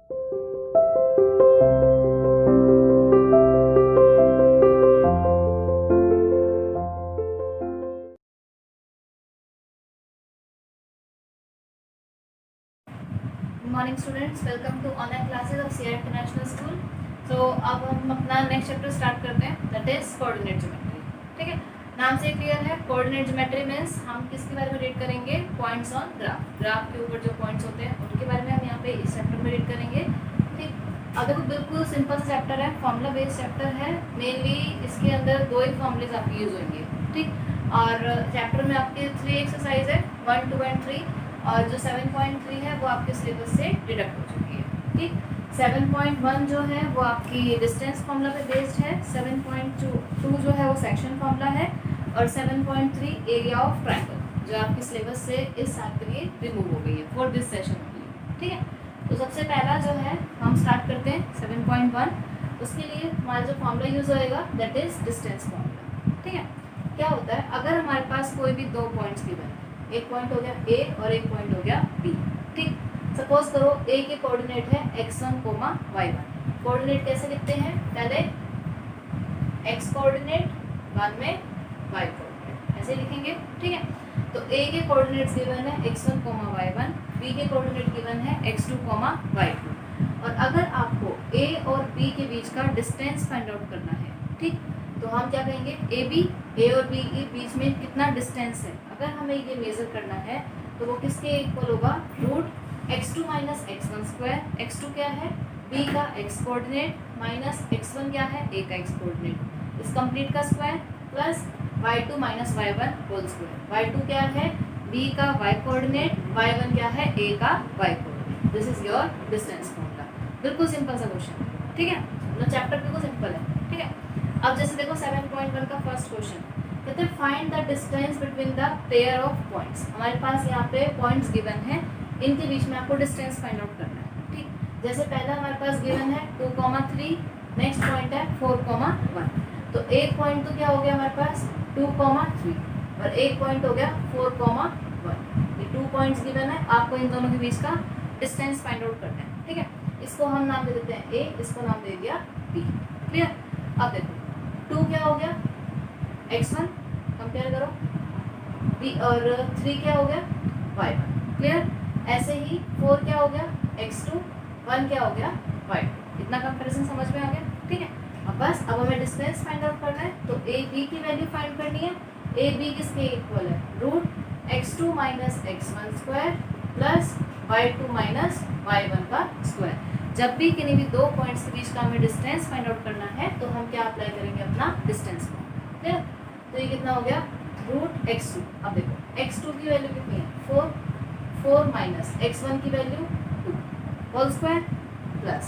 Morning students, welcome to online classes of CR international school. So अब हम अपना next chapter start करते हैं, दैट इज कोऑर्डिनेट ज्योमेट्री। ठीक है, नाम से क्लियर है, कोऑर्डिनेट ज्योमेट्री मींस हम किसके बारे में रीड करेंगे? Points on graph. ग्राफ के ऊपर जो पॉइंट्स होते हैं उनके बारे में हम यहाँ पे इस चैप्टर में रीड करेंगे। ठीक, अब देखो बिल्कुल सिंपल चैप्टर है, फॉर्मूला बेस्ड चैप्टर है। मेनली इसके अंदर दो ही फॉर्मूलेज आपके यूज होंगे। ठीक, और चैप्टर में आपके 3 एक्सरसाइज है, 1, 2 एंड 3, और जो 7.3 है वो आपके सिलेबस से डिडक्ट हो चुकी है। ठीक, 7.1 जो है वो आपकी डिस्टेंस फॉर्मूला पे बेस्ड है, 7.2 जो है वो सेक्शन फॉर्मूला है, और 7.3 एरिया ऑफ ट्रायंगल जो आपके सिलेबस से इस साल के लिए रिमूव हो गई है फॉर दिस सेशन ओनली। ठीक है, तो सबसे पहला जो है हम स्टार्ट करते हैं 7.1। उसके लिए हमारा जो फॉर्मूला यूज होएगा दैट इज डिस्टेंस फॉर्मूला। ठीक है, क्या होता है अगर हमारे पास कोई भी दो पॉइंट्स गिवन है, एक पॉइंट हो गया ए और एक पॉइंट हो गया बी। ठीक, सपोज करो ए के कोऑर्डिनेट है x1, y1। कोऑर्डिनेट कैसे लिखते हैं? पहले x कोऑर्डिनेट, बाद में y कोऑर्डिनेट, ऐसे लिखेंगे। ठीक है, तो a के कोऑर्डिनेट्स गिवन है x1, y1, b के कोऑर्डिनेट गिवन है x2, y2। और अगर आपको a और b के बीच का डिस्टेंस फाइंड आउट करना है, ठीक, तो हम क्या कहेंगे? ए और बी के बीच में कितना डिस्टेंस है, अगर हमें ये मेजर करना है तो वो किसके इक्वल होगा? Root x2 minus x1 square. x2 क्या है? b का x कोऑर्डिनेट, माइनस x1 क्या है? a का x कोऑर्डिनेट, इस कंप्लीट का square, plus y2 minus y1 whole square. y2 क्या है? b का y कोऑर्डिनेट, y1 क्या है? a का y coordinate. This is your distance formula. बिल्कुल सिंपल सा क्वेश्चन। ठीक है, मतलब चैप्टर बिल्कुल सिंपल है। ठीक है, अब जैसे देखो 7.1 का फर्स्ट क्वेश्चन कहते हैं find the distance between the pair of points. हमारे पास यहाँ पे पॉइंट्स गिवन है, इनके बीच में आपको डिस्टेंस फाइंड आउट करना है। ठीक, जैसे पहला हमारे पास गिवन है 2,3, नेक्स्ट पॉइंट है 4,1। तो एक पॉइंट तो क्या हो गया हमारे पास? 2,3, और एक पॉइंट हो गया 4,1। ये 2 पॉइंट्स गिवन है, आपको इन दोनों के बीच का डिस्टेंस फाइंड आउट करना है। ठीक है, इसको हम नाम दे देते हैं ए, इसको नाम दे दिया बी। क्लियर? अब देखो 2 क्या हो गया? x1, कंपेयर करो, b, और 3 क्या हो गया? y1। क्लियर? ऐसे ही 4 क्या हो गया? x2, 1 क्या हो गया? y2। इतना कंपैरिजन समझ में आ गया? ठीक है, अब बस अब हमें डिस्टेंस फाइंड आउट करना है, तो a b की वैल्यू फाइंड करनी है। a b किसके इक्वल है? Root x2 minus x1 square plus y2 minus y1 का स्क्वायर। जब भी किन्हीं भी दो पॉइंट्स के बीच का हमें डिस्टेंस फाइंड आउट करना है तो हम क्या अप्लाई करेंगे? अपना डिस्टेंस को। क्लियर? तो ये कितना हो गया? Root x2। अब देखो x2 की वैल्यू कितनी है? 4 माइनस x1 की value 2 whole square plus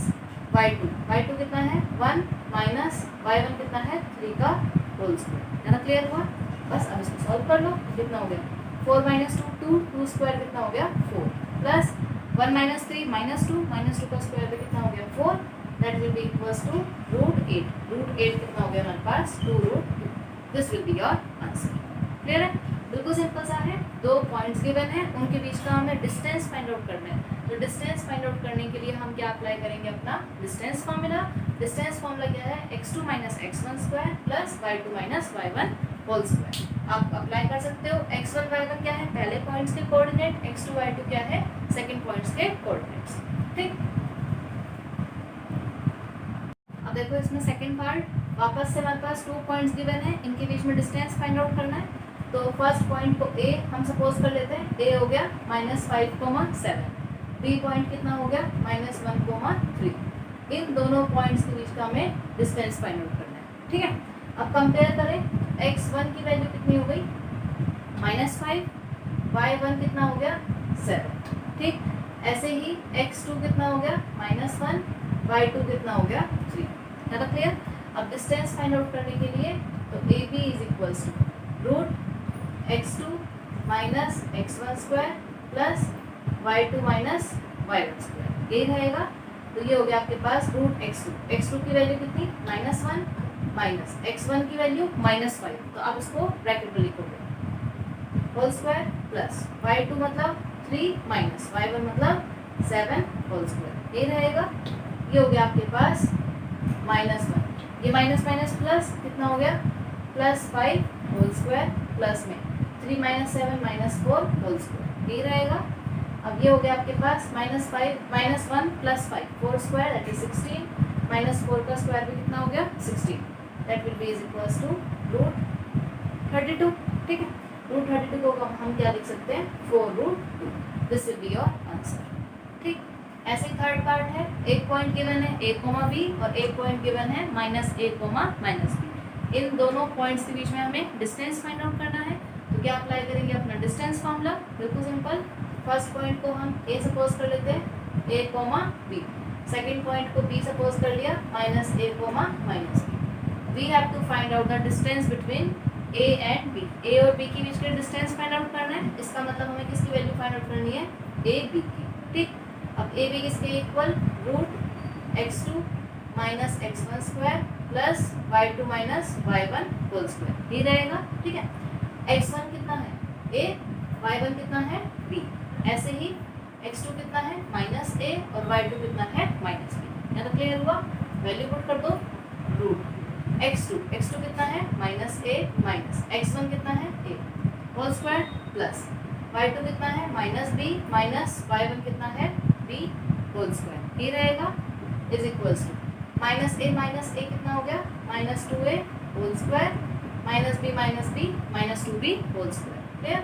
y2 कितना है? 1 माइनस y1 कितना है? 3 का होल स्क्वायर। है ना? क्लियर हुआ? बस अब इसको सॉल्व कर लो। कितना हो गया? 4 माइनस 2 स्क्वायर कितना हो गया? 4 प्लस 1 माइनस 3 माइनस 2 का स्क्वायर पे कितना हो गया? 4। That will be equals to root 8। Root 8 कितना हो गया हमारे पास? 2 root 2। This will be your answer. Clear है? बिल्कुल सिंपल सा है, दो पॉइंट्स गिवन है, उनके बीच का हमें डिस्टेंस फाइंड आउट करना है। तो डिस्टेंस फाइंड आउट करने के लिए हम क्या अप्लाई करेंगे? अपना डिस्टेंस फार्मूला। डिस्टेंस फार्मूला क्या है? x2 minus x1 square plus y2 minus y1 whole square. आप अप्लाई कर सकते हो। x1 y1 क्या है? पहले पॉइंट्स के कोऑर्डिनेट, x2 y2 क्या है? सेकंड पॉइंट्स के कोऑर्डिनेट्स। ठीक, अब देखो इसमें सेकंड पार्ट, वापस से हमारे पास 2 पॉइंट्स गिवन है, इनके बीच में डिस्टेंस फाइंड आउट करना है। तो फर्स्ट पॉइंट को a हम सपोज कर लेते हैं, a हो गया -5,7। b पॉइंट कितना हो गया? -1,3। इन दोनों पॉइंट्स के बीच का हमें डिस्टेंस फाइंड आउट करना है। ठीक है, अब कंपेयर करें, x1 की वैल्यू कितनी हो गई? -5, y1 कितना हो गया? 7। ठीक, ऐसे ही x2 कितना हो गया? -1, y2 कितना हो गया? 3। है ना? क्लियर? अब डिस्टेंस फाइंड आउट करने के लिए तो AB is equals to root x2 minus x1 square plus y2 minus y1 square, ये रहेगा। तो ये हो गया आपके पास रूट x2 की वैल्यू कितनी? -1 माइनस x1 की वैल्यू -5, तो आप इसको ब्रैकेट में लिखोगे, होल स्क्वायर प्लस y2 मतलब 3 माइनस y1 मतलब 7 होल स्क्वायर, ये रहेगा। ये हो गया आपके पास -1, ये माइनस माइनस प्लस कितना हो गया +5 होल स्क्वायर, प्लस में 3 - 7 -4 होल स्क्वायर, ये रहेगा। अब ये हो गया आपके पास -5 -1 + 5 4 स्क्वायर दैट इज 16, -4 का स्क्वायर भी कितना हो गया 16, that will be is equals to √32। ठीक है, √32 को हम क्या लिख सकते हैं 4√2, this will be your answer. ठीक, ऐसे थर्ड पार्ट है, एक पॉइंट गिवन है a, b और एक पॉइंट गिवन है -a, -b। इन दोनों पॉइंट्स के बीच में हमें डिस्टेंस फाइंड आउट करना है। तो क्या अप्लाई करेंगे अपना डिस्टेंस फॉर्मूला, बिल्कुल सिंपल। फर्स्ट पॉइंट को हम a सपोज कर लेते हैं, a, b। सेकंड पॉइंट को b सपोज कर लिया, -a, -b। We have to find out the distance between a and b। a और b के बीच का डिस्टेंस फाइंड आउट करना है। इसका मतलब हमें किसकी वैल्यू फाइंड आउट करनी है a, b की। ठीक, अब ए बी किसके equal √x2 - x1 square plus y2 - y1 whole square, ये रहेगा। ठीक है, x1 कितना है a, y1 कितना है b, ऐसे ही x2 कितना है -a और y2 कितना है -b। यहाँ तो क्लियर हुआ, वैल्यू पुट कर दो x2 कितना है -a x1 कितना है a whole square plus y2 कितना है -b -y1 कितना है b होल स्क्वायर, ये रहेगा इज इक्वल्स टू -a कितना हो गया -2a whole square -b -2b whole square. Clear,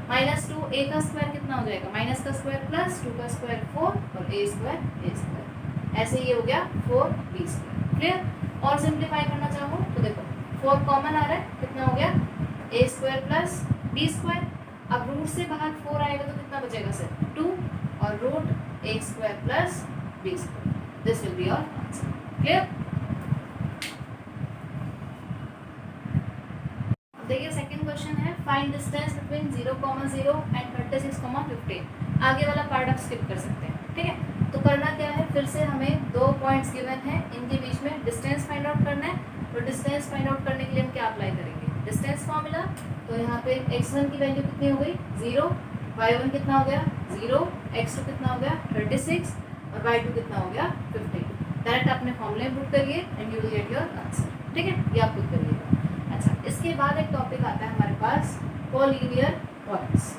-2a का स्क्वायर कितना हो जाएगा माइनस का स्क्वायर प्लस 2 का स्क्वायर 4 और a स्क्वायर, ऐसे ये हो गया 4b स्क्वायर। क्लियर, और सिंप्लीफाई करना चाहो तो देखो 4 कॉमन आ रहा है, कितना हो गया a square plus b square. अब रूट से बाहर 4 आएगा तो कितना बचेगा सर 2 और √a square plus b square, this will be your answer. Clear, देखिए सेकंड क्वेश्चन है फाइंड डिस्टेंस बिटवीन 0, 0 एंड 36, 15। आगे वाला पार्ट आप स्किप कर सकते हैं। ठीक है, तो करना क्या है, फिर से हमें 2 पॉइंट्स गिवन है, इनके बीच में डिस्टेंस फाइंड आउट करना है। तो डिस्टेंस फाइंड आउट करने के लिए हम क्या अप्लाई करेंगे, डिस्टेंस फॉर्मूला। तो यहाँ पे x1 की वैल्यू कितनी हो गई 0, y1 कितना हो गया 0, x2 कितना हो गया 36 और y2 कितना हो गया 15। डायरेक्ट अपने फॉर्मूले पुट करिए and you will get your answer. ठीक है, ये आप पुट करिएगा। अच्छा, इसके बाद एक टॉपिक आता है हमारे पास कोलिनियर पॉइंट्स।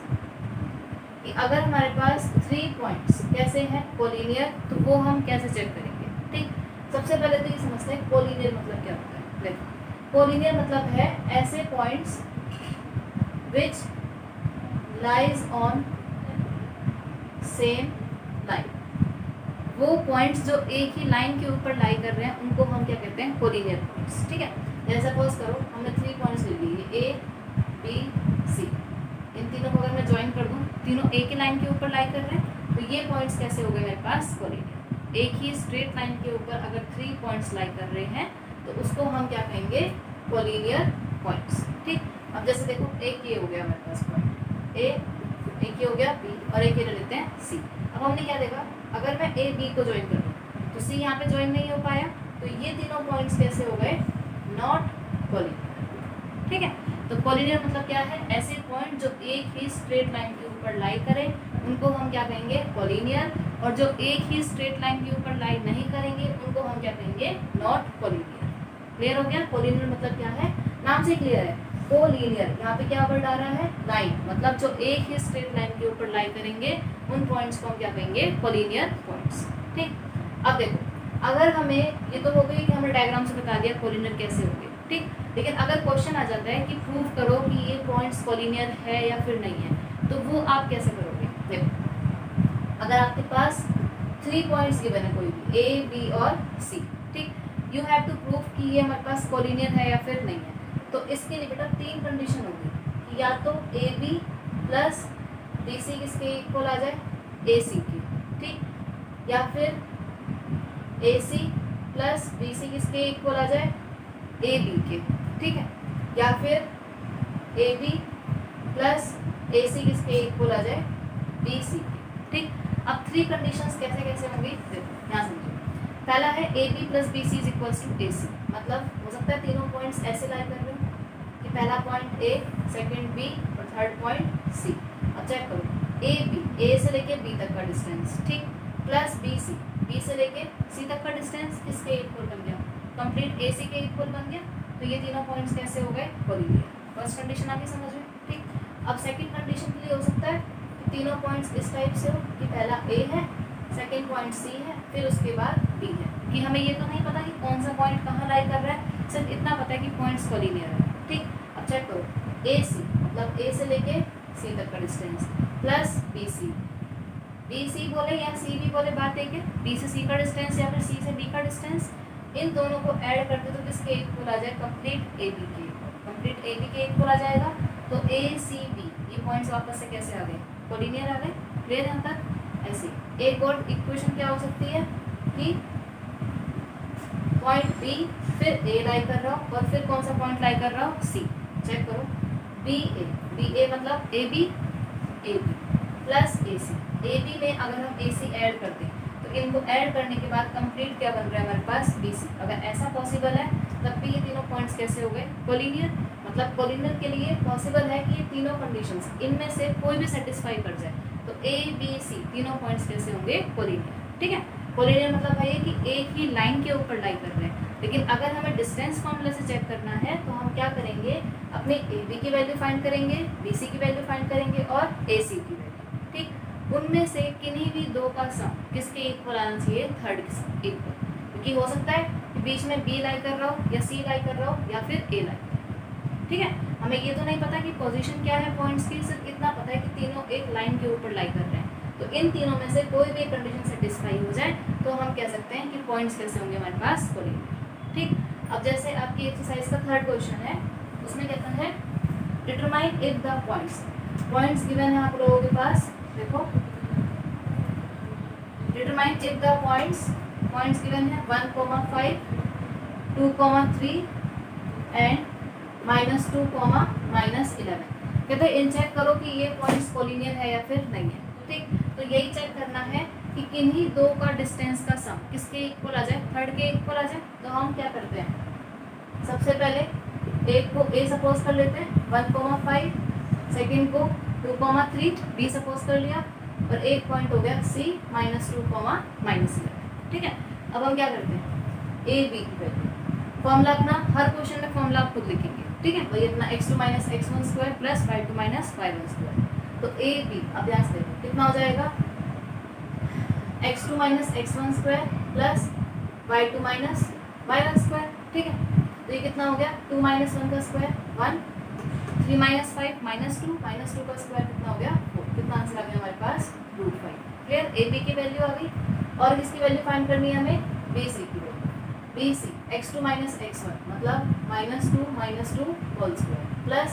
अगर हमारे पास 3 पॉइंट्स कैसे हैं कोलिनियर, तो वो हम कैसे चेक करेंगे। ठीक, सबसे पहले तो ये समझते हैं कोलिनियर मतलब क्या होता है। देखो, कोलिनियर मतलब है ऐसे points which lies on same line. वो पॉइंट्स जो एक ही लाइन के ऊपर लाई कर रहे हैं उनको हम क्या कहते हैं कोलिनियर पॉइंट्स। ठीक है, जैसे सपोज करो हमने 3 पॉइंट्स ले लिए A, B, C। इन तीनों को अगर मैं ज्वाइन कर दूं, तीनों एक ही लाइन के ऊपर लाई कर रहे हैं, तो ये पॉइंट्स कैसे हो गए मेरे पास कोलिनियर। एक ही स्ट्रेट लाइन के ऊपर अगर 3 पॉइंट्स लाई कर रहे हैं तो उसको हम क्या कहेंगे कोलिनियर पॉइंट्स। ठीक, अब जैसे देखो एक ये हो गया हमारे पास पॉइंट A, एक ये हो गया B और एक ये ले लेते हैं C। अब हमने क्या देखा, अगर मैं A, B को ज्वाइन कर दूँ तो C यहाँ पे ज्वाइन नहीं हो पाया, तो ये तीनों पॉइंट्स कैसे हो गए नॉट कोलिनियर। ठीक है, तो कोलिनियर मतलब क्या है, ऐसे पॉइंट जो एक ही स्ट्रेट लाइन के ऊपर लाई करें उनको हम क्या कहेंगे कोलिनियर, और जो एक ही स्ट्रेट लाइन के ऊपर लाई नहीं करेंगे उनको हम क्या कहेंगे नॉट कोलिनियर। क्लियर हो गया, कोलिनियर मतलब क्या है, नाम से क्लियर है। कोलिनियर यहाँ पे क्या वर्ड आ रहा है लाइन, मतलब जो एक ही स्ट्रेट लाइन के ऊपर लाई करेंगे उन पॉइंट्स को हम क्या कहेंगे कोलिनियर पॉइंट्स। ठीक, अब देखो अगर हमें ये तो हो गई कि हमने डायग्राम से बता दिया कोलिनियर कैसे होंगे। ठीक, लेकिन अगर क्वेश्चन आ जाता है कि प्रूव करो कि ये पॉइंट्स कोलिनियर है या फिर नहीं है, तो वो आप कैसे करोगे। देखो अगर आपके पास 3 पॉइंट्स गिवन है कोई भी A, B और C। ठीक, यू हैव टू प्रूव कि ये हमारे पास कोलिनियर है या फिर नहीं है। तो इसके लिए बेटा 3 कंडीशन होगी कि या तो AB प्लस BC किसके इक्वल आ जाए AC की। ठीक, या फिर AC प्लस BC किसके इक्वल आ जाए AB के। ठीक है, या फिर AB प्लस AC किसके इक्वल आ जाए BC के। ठीक, अब 3 कंडीशंस कैसे कैसे होंगी देखो यहाँ समझो। पहला है AB plus BC is equals to AC, मतलब हो सकता है तीनों पॉइंट्स ऐसे लाई कर रहे हो कि पहला पॉइंट A, सेकंड B और थर्ड पॉइंट C। अब चेक करो AB, A से लेके B तक का डिस्टेंस। ठीक, प्लस बी से लेके सी तक का डिस्टेंस किसके इक्वल बन गया, कंप्लीट ए सी के इक्वल बन गया। तो ये तीनों पॉइंट्स कैसे हो गए, कोलिनियर। फर्स्ट कंडीशन आपकी समझ में, ठीक। अब सेकंड कंडीशन के लिए हो सकता है कि तीनों पॉइंट्स इस टाइप से हो कि पहला ए है, सेकंड पॉइंट सी है, फिर उसके बाद बी है। कि हमें ये तो नहीं पता कि कौन सा पॉइंट कहाँ लाई कर रहा है, सिर्फ इतना पता है कि पॉइंट्स कोलिनियर है, ठीक। अब चेक करो, ए सी मतलब ए से लेके सी तक का डिस्टेंस प्लस बी सी बोले या सी बी बोले, बात एक है। बी से सी का डिस्टेंस या फिर सी से बी का डिस्टेंस, इन दोनों को ऐड करते तो किसके इक्वल आ जाए, कंप्लीट ए बी के इक्वल, कंप्लीट ए बी के इक्वल आ जाएगा। तो ए सी बी ये पॉइंट्स वापस से कैसे आ गए, कोलिनियर आ गए। क्लियर यहाँ तक। ऐसे एक और इक्वेशन क्या हो सकती है कि पॉइंट बी फिर ए लाई कर रहा हो और फिर कौन सा पॉइंट लाई कर रहा हो, सी। चेक करो, बी ए मतलब A B plus A C. A B में अगर हम ए सी ऐड करते हैं तो इनको ऐड करने के बाद कंप्लीट क्या बन रहा है हमारे पास, बी सी। अगर ऐसा पॉसिबल है तब भी ये तीनों पॉइंट्स कैसे हो गए, कोलिनियर। मतलब कोलिनियर के लिए पॉसिबल है कि ये तीनों कंडीशंस इनमें से कोई भी सेटिस्फाई कर जाए। तो ए बी सी तीनों पॉइंट्स कैसे होंगे, कोलिनियर। ठीक है, कोलिनियर मतलब है कि एक ही लाइन के ऊपर लाई कर रहे हैं। लेकिन अगर हमें डिस्टेंस फॉर्मूला से चेक करना है तो हम क्या करेंगे, अपने ए बी की वैल्यू फाइंड करेंगे, बी सी की वैल्यू फाइंड करेंगे और ए सी की वैल्यू। ठीक, उनमें से किन्हीं भी दो का सम किसके इक्वल आना चाहिए, थर्ड के सम इक्वल। क्योंकि हो सकता है कि बीच में बी लाई कर रहा हो या सी लाई कर रहा हो या फिर ए लाई कर रहा हो। ठीक है, हमें ये तो नहीं पता कि पोजीशन क्या है पॉइंट्स की, सिर्फ इतना पता है कि तीनों एक लाइन के ऊपर लाई कर रहे हैं। तो इन तीनों में से कोई भी कंडीशन सेटिस्फाई हो जाए तो हम कह सकते हैं कि पॉइंट्स कैसे होंगे हमारे पास, कोलिनियर। ठीक, अब जैसे आपकी एक्सरसाइज का थर्ड क्वेश्चन है, उसमें कहता है determine if the points given है आप लोगों के पास। देखो, determine if the points given है 1,5, 2,3 एंड -2, -11। कहते हैं इन चेक करो कि ये पॉइंट्स कोलिनियर है या फिर नहीं है। ठीक, तो यही चेक करना है कि किन्हीं दो का डिस्टेंस का सम किसके इक्वल आ जाए, थर्ड के इक्वल आ जाए। तो हम क्या करते हैं, सबसे पहले एक को ए सपोज कर लेते हैं 1,5, सेकेंड को 2,3 बी सपोज कर लिया और एक पॉइंट हो गया सी -2, -11। ठीक है, अब हम क्या करते हैं, ए बी की वैल्यू फॉर्मूला अपना, हर क्वेश्चन में फॉर्मूला आप खुद लिखेंगे। ठीक है, वही अपना x2 - x1² plus y2 - y1²। तो ए बी अब यहाँ से देखो कितना हो जाएगा, x2 - x1² plus y2 - y1²। ठीक है, तो ये कितना हो गया, 2 - 1 का स्क्वायर 1, 3 - 5 -2 का स्क्वायर कितना हो गया 4। कितना आंसर आ गया हमारे पास, √5। क्लियर, ए बी की वैल्यू आ गई। और किसकी वैल्यू फाइंड करनी है हमें, बी सी की value. B C x2 - x1 मतलब -2 whole square plus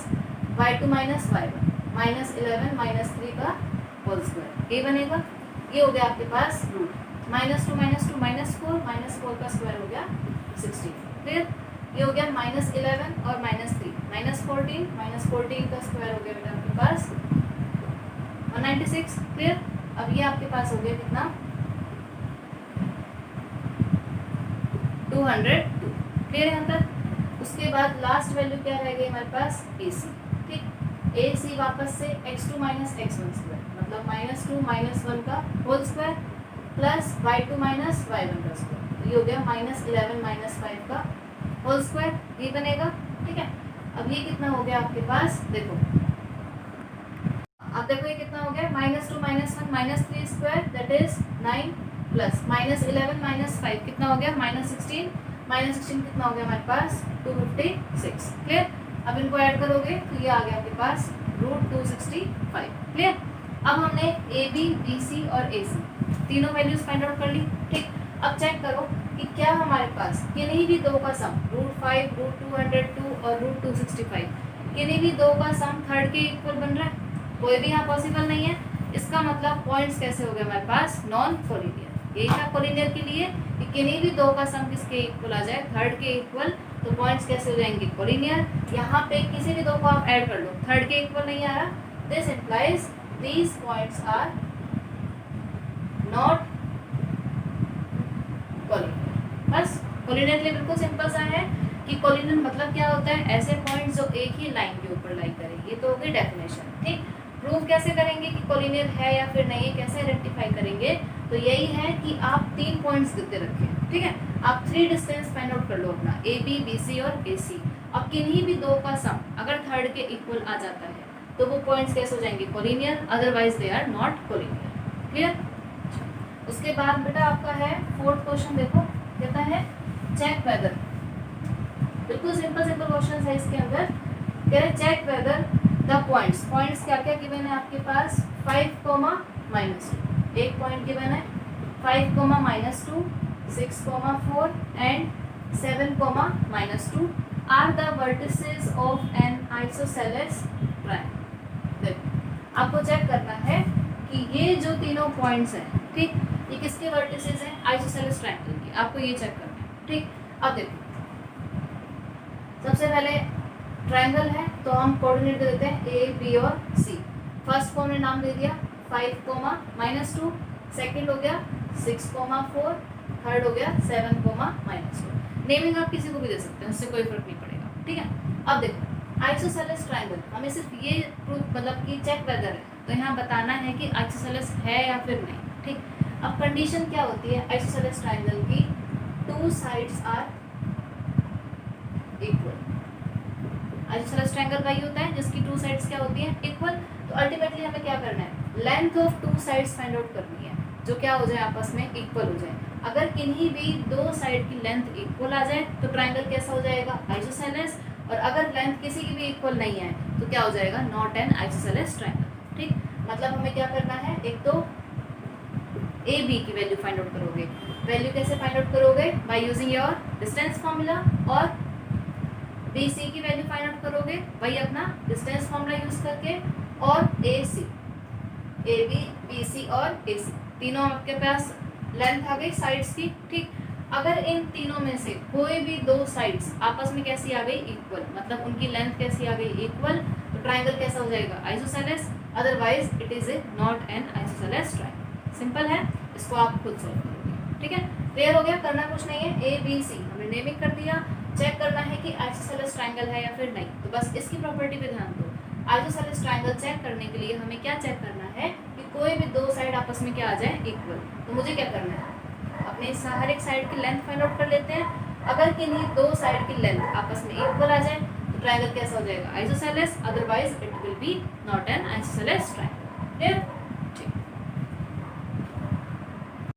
y2 - y1 -11 -3 का होल स्क्वायर। ये बनेगा, ये हो गया आपके पास रूट -2 - 2 -4 का स्क्वायर हो गया 16। क्लियर, ये हो गया -11 और -3 -14 का स्क्वायर हो गया बेटा आपके पास 196। क्लियर, अब ये आपके पास हो गया कितना, 202। क्लियर यहाँ तक। उसके बाद लास्ट वैल्यू क्या रह गई हमारे पास, ए सी। ठीक, ए सी वापस से x2 - x1² मतलब -2 - 1 का whole square plus y2 - y1 का स्क्वायर। तो ये हो गया -11 - 5 का होल स्क्वायर, ये बनेगा। ठीक है, अब ये कितना हो गया आपके पास, देखो अब देखो ये कितना हो गया, -2 - 1 -3 स्क्वायर दैट इज 9 प्लस -11 - 5 कितना हो गया, -16 कितना हो गया हमारे पास 256। क्लियर, अब इनको ऐड करोगे तो ये आ गया आपके पास √265। क्लियर, अब हमने ए बी, बी सी और ए सी तीनों वैल्यूज फाइंड आउट कर ली। ठीक, अब चेक करो कि क्या हमारे पास किन्हीं भी दो का सम √5, √202 और √265 किन्हीं भी दो का सम थर्ड के इक्वल बन रहा है, कोई भी यहाँ पॉसिबल नहीं है। इसका मतलब पॉइंट्स कैसे हो गए हमारे पास, नॉन कोलिनियर। यही था कोलिनियर के लिए कि किन्हीं भी दो का सम किसके इक्वल आ जाए, थर्ड के इक्वल। तो पॉइंट्स कैसे हो जाएंगे, कोलिनियर। यहाँ पे किसी भी दो को आप ऐड कर लो, थर्ड के इक्वल नहीं आ रहा, this implies these points are not collinear. बस कोलिनियर के लिए बिल्कुल सिंपल सा है कि कोलिनियर मतलब क्या होता है, ऐसे पॉइंट्स जो एक ही लाइन के ऊपर लाई करें। ये तो होगी डेफिनेशन। ठीक, प्रूव कैसे करेंगे कि कोलिनियर है या फिर नहीं, कैसे आइडेंटिफाई करेंगे, तो यही है कि आप 3 पॉइंट्स देते रखें, ठीक है। आप 3 डिस्टेंस फाइंड आउट कर लो अपना, ए बी, बी सी और ए सी। अब किन्हीं भी दो का सम अगर थर्ड के इक्वल आ जाता है तो वो पॉइंट्स कैसे हो जाएंगे, collinear, otherwise they are not collinear. Clear. उसके बाद बेटा आपका है 4th क्वेश्चन, देखो कहता है चेक वेदर, बिल्कुल सिंपल सिंपल क्वेश्चन है इसके अंदर। कह रहे check whether the points, points क्या क्या गिवन है आपके पास, 5, -2, एक पॉइंट गिवन है 5, -2, 6, 4 and 7, -2 are the vertices of an isosceles triangle. देखो आपको चेक करना है कि ये जो तीनों पॉइंट्स हैं, ठीक, ये किसके वर्टिसेस हैं, आइसोसेलेस ट्रायंगल के, आपको ये चेक करना है, ठीक। अब देखो सबसे पहले ट्रायंगल है तो हम कोऑर्डिनेट दे देते हैं ए बी और सी। फर्स्ट को हमने नाम दे दिया 5, -2, सेकंड हो गया 6, 4, थर्ड हो गया 7, -2। नेमिंग आप किसी को भी दे सकते हैं, उससे कोई फर्क नहीं पड़ेगा, ठीक है। अब देखो आइसोसेलेस ट्रायंगल, हमें सिर्फ ये प्रूफ मतलब कि चेक वेदर है तो यहाँ बताना है कि आइसोसेलेस है या फिर नहीं, ठीक। अब कंडीशन क्या होती है आइसोसेलेस ट्रायंगल की, 2 sides are equal. Isosceles triangle वही होता है जिसकी 2 साइड्स क्या होती हैं, इक्वल। तो अल्टीमेटली हमें क्या करना है, length of 2 sides find out करनी है जो क्या हो जाए, आपस में इक्वल हो जाए। अगर किन्हीं भी 2 साइड की लेंथ इक्वल आ जाए तो ट्रायंगल कैसा हो जाएगा, आइसोसेलेस। और अगर लेंथ किसी की भी इक्वल नहीं है तो क्या हो जाएगा, नॉट एन आइसोसेलेस ट्रायंगल, ठीक। मतलब हमें क्या करना है, एक तो ए बी की वैल्यू फाइंड आउट करोगे, वैल्यू कैसे फाइंड आउट करोगे, by using your distance formula, और बी सी की वैल्यू फाइंड आउट करोगे वही अपना डिस्टेंस फार्मूला यूज करके, और ए C, A B, B C और ए सी तीनों आपके पास लेंथ आ गई साइड्स की, ठीक। अगर इन तीनों में से कोई भी 2 साइड्स आपस में कैसी आ गई, इक्वल, मतलब उनकी लेंथ कैसी आ गई, इक्वल, तो ट्रायंगल कैसा हो जाएगा, isosceles, otherwise it is a not an isosceles triangle. Simple है, इसको आप खुद सॉल्व करोगे, ठीक है। क्लियर हो गया, करना कुछ नहीं है, ए बी सी हमने नेमिंग कर दिया, चेक करना है कि आइसोसेलेस ट्रायंगल है या फिर नहीं। तो बस इसकी प्रॉपर्टी पे ध्यान दो, आइसोसेलेस ट्रायंगल चेक करने के लिए हमें क्या चेक करना है कि कोई भी 2 साइड आपस में क्या आ जाए, इक्वल। तो मुझे क्या करना है, अपने हर एक साइड की लेंथ फाइंड आउट कर लेते हैं। अगर किन्हीं 2 साइड की लेंथ आपस में इक्वल आ जाए तो ट्रायंगल कैसा हो जाएगा, isosceles, otherwise it will be not an isosceles triangle. Clear.